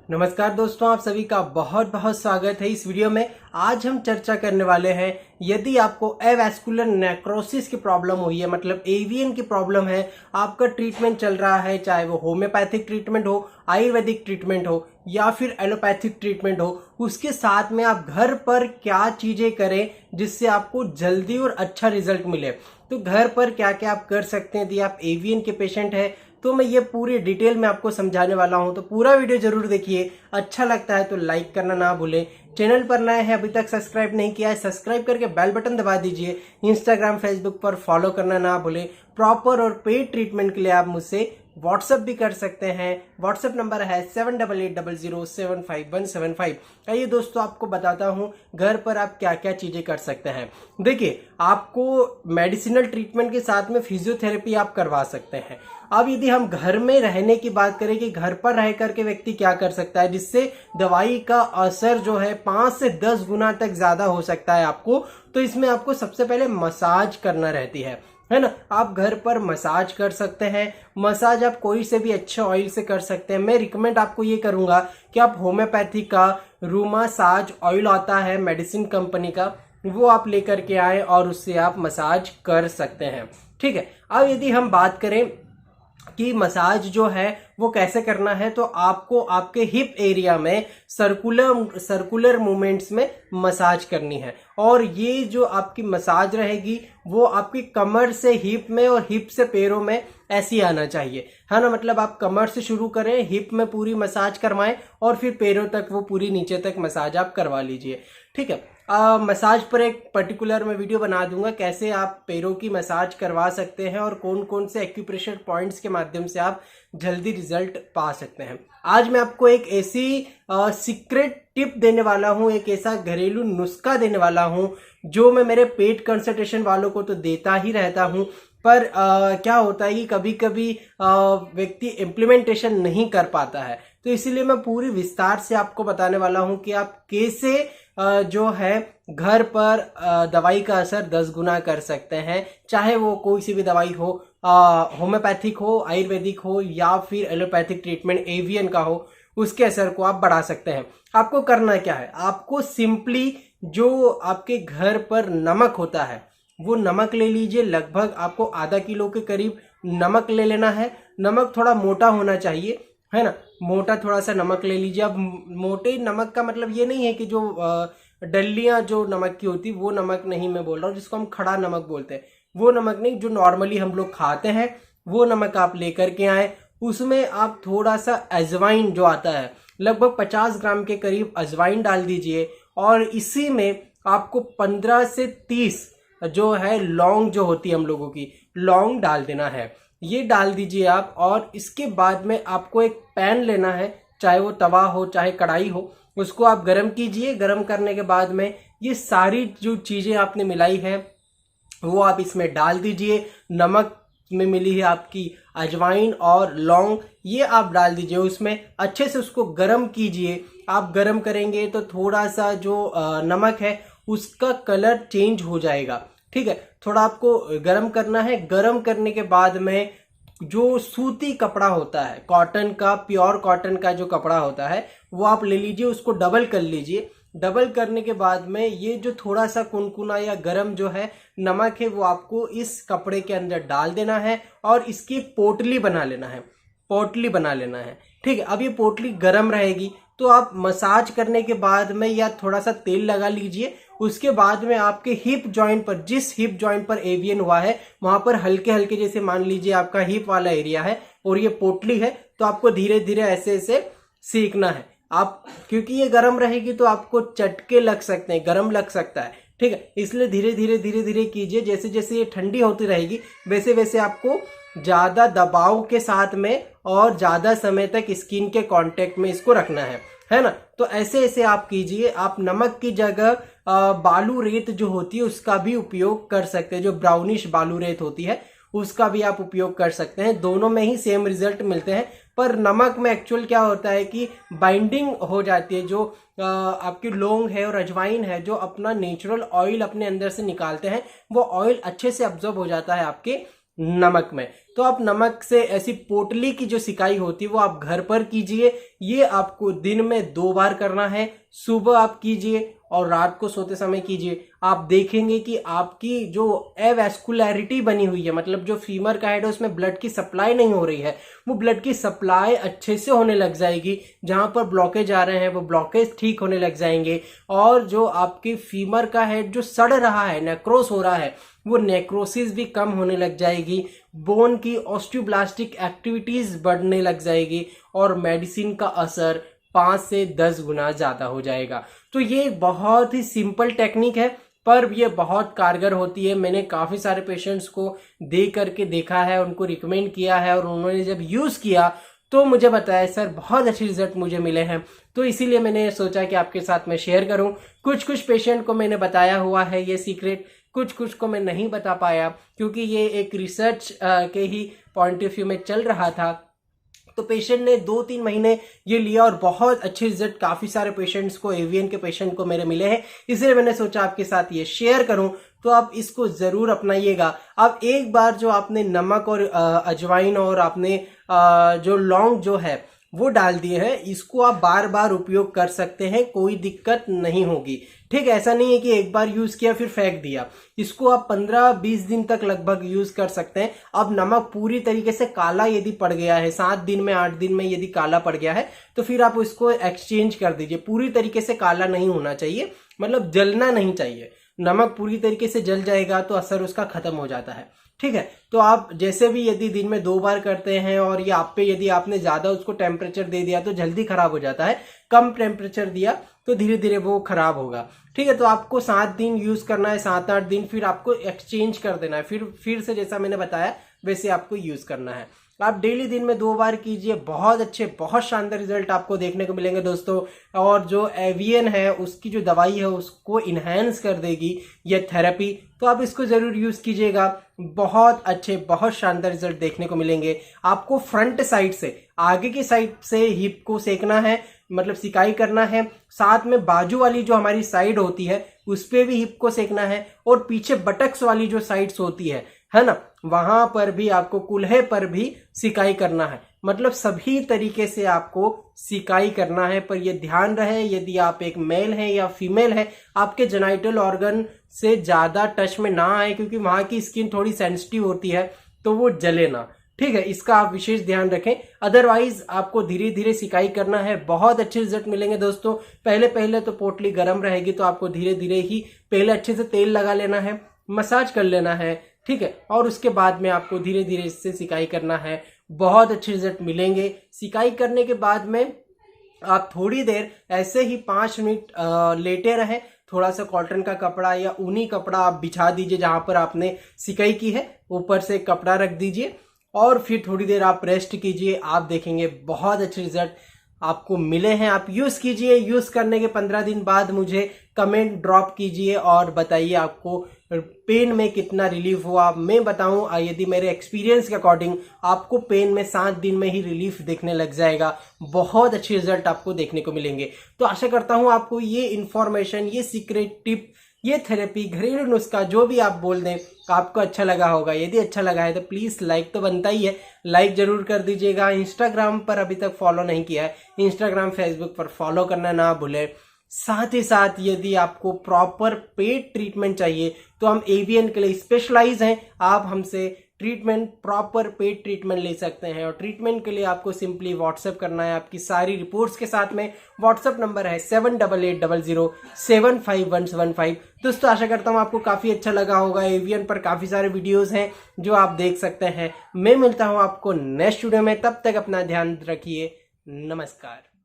नमस्कार दोस्तों, आप सभी का बहुत बहुत स्वागत है इस वीडियो में। आज हम चर्चा करने वाले हैं, यदि आपको एवास्कुलर नेक्रोसिस की प्रॉब्लम हुई है, मतलब एवीएन की प्रॉब्लम है, आपका ट्रीटमेंट चल रहा है, चाहे वो होम्योपैथिक ट्रीटमेंट हो, आयुर्वेदिक ट्रीटमेंट हो या फिर एलोपैथिक ट्रीटमेंट हो, उसके साथ में आप घर पर क्या चीजें करें जिससे आपको जल्दी और अच्छा रिजल्ट मिले। तो घर पर क्या क्या आप कर सकते हैं यदि आप एवीएन के पेशेंट है, तो मैं ये पूरी डिटेल में आपको समझाने वाला हूं। तो पूरा वीडियो जरूर देखिए, अच्छा लगता है तो लाइक करना ना भूलें। चैनल पर नए हैं, अभी तक सब्सक्राइब नहीं किया है, सब्सक्राइब करके बेल बटन दबा दीजिए। इंस्टाग्राम फेसबुक पर फॉलो करना ना भूलें। प्रॉपर और पेड ट्रीटमेंट के लिए आप मुझसे व्हाट्सएप भी कर सकते हैं। व्हाट्सएप नंबर है 7880075175। आइए दोस्तों, आपको बताता हूं घर पर आप क्या क्या चीजें कर सकते हैं। देखिए, आपको मेडिसिनल ट्रीटमेंट के साथ में फिजियोथेरेपी आप करवा सकते हैं। अब यदि हम घर में रहने की बात करें कि घर पर रह करके व्यक्ति क्या कर सकता है जिससे दवाई का असर जो है 5 से 10 गुना तक ज्यादा हो सकता है आपको, तो इसमें आपको सबसे पहले मसाज करना रहती है ना। आप घर पर मसाज कर सकते हैं। मसाज आप कोई से भी अच्छे ऑयल से कर सकते हैं। मैं रिकमेंड आपको ये करूंगा कि आप होम्योपैथी का रूमासाज ऑयल आता है मेडिसिन कंपनी का, वो आप लेकर के आए और उससे आप मसाज कर सकते हैं। ठीक है। अब यदि हम बात करें कि मसाज जो है वो कैसे करना है, तो आपको आपके हिप एरिया में सर्कुलर मूवमेंट्स में मसाज करनी है। और ये जो आपकी मसाज रहेगी वो आपकी कमर से हिप में और हिप से पैरों में ऐसी आना चाहिए, है ना। मतलब आप कमर से शुरू करें, हिप में पूरी मसाज करवाएं और फिर पैरों तक वो पूरी नीचे तक मसाज आप करवा लीजिए। ठीक है। मसाज पर एक पर्टिकुलर मैं वीडियो बना दूंगा कैसे आप पैरों की मसाज करवा सकते हैं और कौन कौन से एक्यूप्रेशर पॉइंट्स के माध्यम से आप जल्दी रिजल्ट पा सकते हैं। आज मैं आपको एक ऐसी सीक्रेट टिप देने वाला हूं, एक ऐसा घरेलू नुस्खा देने वाला हूं जो मैं मेरे पेड कंसल्टेशन वालों को तो देता ही रहता हूं, पर क्या होता है कि कभी कभी व्यक्ति इम्प्लीमेंटेशन नहीं कर पाता है। तो इसीलिए मैं पूरी विस्तार से आपको बताने वाला हूं कि आप कैसे जो है घर पर दवाई का असर 10 गुना कर सकते हैं। चाहे वो कोई सी भी दवाई हो, होम्योपैथिक हो, आयुर्वेदिक हो या फिर एलोपैथिक ट्रीटमेंट एवीएन का हो, उसके असर को आप बढ़ा सकते हैं। आपको करना क्या है, आपको सिंपली जो आपके घर पर नमक होता है वो नमक ले लीजिए। लगभग आपको आधा किलो के करीब नमक ले लेना है। नमक थोड़ा मोटा होना चाहिए, है ना। मोटा थोड़ा सा नमक ले लीजिए। अब मोटे नमक का मतलब ये नहीं है कि जो डलियां जो नमक की होती वो नमक नहीं मैं बोल रहा हूँ, जिसको हम खड़ा नमक बोलते हैं, वो नमक नहीं, जो नॉर्मली हम लोग खाते हैं वो नमक आप लेकर के आए। उसमें आप थोड़ा सा अजवाइन जो आता है, लगभग 50 ग्राम के करीब अजवाइन डाल दीजिए। और इसी में आपको 15 से 30 जो है लौंग जो होती है हम लोगों की, लौंग डाल देना है। ये डाल दीजिए आप। और इसके बाद में आपको एक पैन लेना है, चाहे वो तवा हो चाहे कढ़ाई हो, उसको आप गरम कीजिए। गरम करने के बाद में ये सारी जो चीजें आपने मिलाई है वो आप इसमें डाल दीजिए। नमक में मिली है आपकी अजवाइन और लौंग, ये आप डाल दीजिए उसमें। अच्छे से उसको गरम कीजिए। आप गरम करेंगे तो थोड़ा सा जो नमक है उसका कलर चेंज हो जाएगा। ठीक है। थोड़ा आपको गरम करना है। गरम करने के बाद में जो सूती कपड़ा होता है, कॉटन का, प्योर कॉटन का जो कपड़ा होता है वो आप ले लीजिए, उसको डबल कर लीजिए। डबल करने के बाद में ये जो थोड़ा सा कुनकुना या गरम जो है नमक है वो आपको इस कपड़े के अंदर डाल देना है और इसकी एक पोटली बना लेना है। पोटली बना लेना है। ठीक है। अब ये पोटली गरम रहेगी तो आप मसाज करने के बाद में या थोड़ा सा तेल लगा लीजिए। उसके बाद में आपके हिप जॉइंट पर, जिस हिप जॉइंट पर एवीएन हुआ है वहां पर हल्के हल्के, जैसे मान लीजिए आपका हिप वाला एरिया है और ये पोटली है, तो आपको धीरे धीरे ऐसे ऐसे सेकना है आप, क्योंकि ये गर्म रहेगी तो आपको चटके लग सकते हैं, गर्म लग सकता है। ठीक है। इसलिए धीरे धीरे कीजिए। जैसे जैसे ये ठंडी होती रहेगी वैसे वैसे आपको ज्यादा दबाव के साथ में और ज्यादा समय तक स्किन के कांटेक्ट में इसको रखना है ना। तो ऐसे ऐसे आप कीजिए। आप नमक की जगह बालू रेत जो होती है उसका भी उपयोग कर सकते हैं। जो ब्राउनिश बालू रेत होती है उसका भी आप उपयोग कर सकते हैं। दोनों में ही सेम रिजल्ट मिलते हैं, पर नमक में एक्चुअल क्या होता है कि बाइंडिंग हो जाती है। जो आपकी लौंग है और अजवाइन है जो अपना नेचुरल ऑयल अपने अंदर से निकालते हैं, वो ऑयल अच्छे से अब्जॉर्ब हो जाता है आपके नमक में। तो तो आप नमक से ऐसी पोटली की जो सिकाई होती है वो आप घर पर कीजिए। ये आपको दिन में 2 बार करना है, सुबह आप कीजिए और रात को सोते समय कीजिए। आप देखेंगे कि आपकी जो एवैस्कुलैरिटी बनी हुई है, मतलब जो फीमर का हेड है उसमें ब्लड की सप्लाई नहीं हो रही है, वो ब्लड की सप्लाई अच्छे से होने लग जाएगी। जहां पर ब्लॉकेज आ रहे हैं वो ब्लॉकेज ठीक होने लग जाएंगे और जो आपकी फीमर का हेड जो सड़ रहा है, नेक्रोस हो रहा है, वो नेक्रोसिस भी कम होने लग जाएगी। बोन की ऑस्टियोब्लास्टिक एक्टिविटीज बढ़ने लग जाएगी और मेडिसिन का असर 5 से 10 गुना ज्यादा हो जाएगा। तो ये बहुत ही सिंपल टेक्निक है पर ये बहुत कारगर होती है। मैंने काफी सारे पेशेंट्स को दे करके देखा है, उनको रिकमेंड किया है और उन्होंने जब यूज किया तो मुझे बताया सर बहुत अच्छे रिजल्ट मुझे मिले हैं। तो इसीलिए मैंने सोचा कि आपके साथ मैं शेयर करूं। कुछ पेशेंट को मैंने बताया हुआ है ये सीक्रेट, कुछ को मैं नहीं बता पाया क्योंकि ये एक रिसर्च के ही पॉइंट ऑफ व्यू में चल रहा था। तो पेशेंट ने 2-3 महीने ये लिया और बहुत अच्छे रिजल्ट काफी सारे पेशेंट्स को, एवीएन के पेशेंट को मेरे मिले हैं। इसलिए मैंने सोचा आपके साथ ये शेयर करूं, तो आप इसको जरूर अपनाइएगा। अब एक बार जो आपने नमक और अजवाइन और आपने जो लौंग जो है वो डाल दिए हैं, इसको आप बार बार उपयोग कर सकते हैं, कोई दिक्कत नहीं होगी। ठीक है, ऐसा नहीं है कि एक बार यूज किया फिर फेंक दिया। इसको आप 15-20 दिन तक लगभग यूज कर सकते हैं। अब नमक पूरी तरीके से काला यदि पड़ गया है, 7 दिन में 8 दिन में यदि काला पड़ गया है, तो फिर आप इसको एक्सचेंज कर दीजिए। पूरी तरीके से काला नहीं होना चाहिए, मतलब जलना नहीं चाहिए। नमक पूरी तरीके से जल जाएगा तो असर उसका खत्म हो जाता है। ठीक है, तो आप जैसे भी यदि दिन में 2 बार करते हैं और ये आप पे यदि आपने ज्यादा उसको टेम्परेचर दे दिया तो जल्दी खराब हो जाता है, कम टेम्परेचर दिया तो धीरे धीरे वो खराब होगा। ठीक है, तो आपको 7 दिन यूज करना है, 7-8 दिन फिर आपको एक्सचेंज कर देना है, फिर से जैसा मैंने बताया वैसे आपको यूज करना है। आप डेली दिन में 2 बार कीजिए, बहुत अच्छे बहुत शानदार रिजल्ट आपको देखने को मिलेंगे दोस्तों। और जो एवियन है उसकी जो दवाई है उसको इनहेंस कर देगी ये थेरेपी, तो आप इसको जरूर यूज कीजिएगा। बहुत अच्छे बहुत शानदार रिजल्ट देखने को मिलेंगे। आपको फ्रंट साइड से, आगे की साइड से हिप को सेकना है, मतलब सिकाई करना है। साथ में बाजू वाली जो हमारी साइड होती है उस पे भी हिप को सेकना है और पीछे बटक्स वाली जो साइड्स होती है ना, वहां पर भी आपको, कुल्हे पर भी सिकाई करना है। मतलब सभी तरीके से आपको सिकाई करना है। पर यह ध्यान रहे यदि आप एक मेल है या फीमेल है, आपके जेनाइटल ऑर्गन से ज्यादा टच में ना आए क्योंकि वहां की स्किन थोड़ी सेंसिटिव होती है तो वो जले ना। ठीक है, इसका आप विशेष ध्यान रखें। अदरवाइज आपको धीरे धीरे सिकाई करना है, बहुत अच्छे रिजल्ट मिलेंगे दोस्तों। पहले तो पोटली गर्म रहेगी तो आपको धीरे धीरे ही पहले अच्छे से तेल लगा लेना है, मसाज कर लेना है। ठीक है, और उसके बाद में आपको धीरे धीरे इससे सिकाई करना है, बहुत अच्छे रिजल्ट मिलेंगे। सिकाई करने के बाद में आप थोड़ी देर ऐसे ही 5 मिनट लेटे रहें। थोड़ा सा कॉटन का कपड़ा या ऊनी कपड़ा आप बिछा दीजिए जहां पर आपने सिकाई की है, ऊपर से कपड़ा रख दीजिए और फिर थोड़ी देर आप रेस्ट कीजिए। आप देखेंगे बहुत अच्छे रिजल्ट आपको मिले हैं। आप यूज कीजिए, यूज करने के 15 दिन बाद मुझे कमेंट ड्रॉप कीजिए और बताइए आपको पेन में कितना रिलीफ हुआ। मैं बताऊं, यदि मेरे एक्सपीरियंस के अकॉर्डिंग आपको पेन में 7 दिन में ही रिलीफ देखने लग जाएगा। बहुत अच्छे रिजल्ट आपको देखने को मिलेंगे। तो आशा करता हूं आपको ये इंफॉर्मेशन, ये सीक्रेट टिप, ये थेरेपी, घरेलू नुस्खा जो भी आप बोल दें आपको अच्छा लगा होगा। यदि अच्छा लगा है तो प्लीज लाइक तो बनता ही है, लाइक जरूर कर दीजिएगा। इंस्टाग्राम पर अभी तक फॉलो नहीं किया है, इंस्टाग्राम फेसबुक पर फॉलो करना ना भूलें। साथ ही साथ यदि आपको प्रॉपर पेट ट्रीटमेंट चाहिए तो हम एवीएन के लिए स्पेशलाइज हैं। आप हमसे ट्रीटमेंट, प्रॉपर पेट ट्रीटमेंट ले सकते हैं और ट्रीटमेंट के लिए आपको सिंपली व्हाट्सएप करना है आपकी सारी रिपोर्ट्स के साथ में। व्हाट्सएप नंबर है 7880075115। दोस्तों आशा करता हूँ आपको काफी अच्छा लगा होगा। एवीएन पर काफी सारे वीडियोस हैं जो आप देख सकते हैं। मैं मिलता हूँ आपको नेक्स्ट वीडियो में, तब तक अपना ध्यान रखिए। नमस्कार।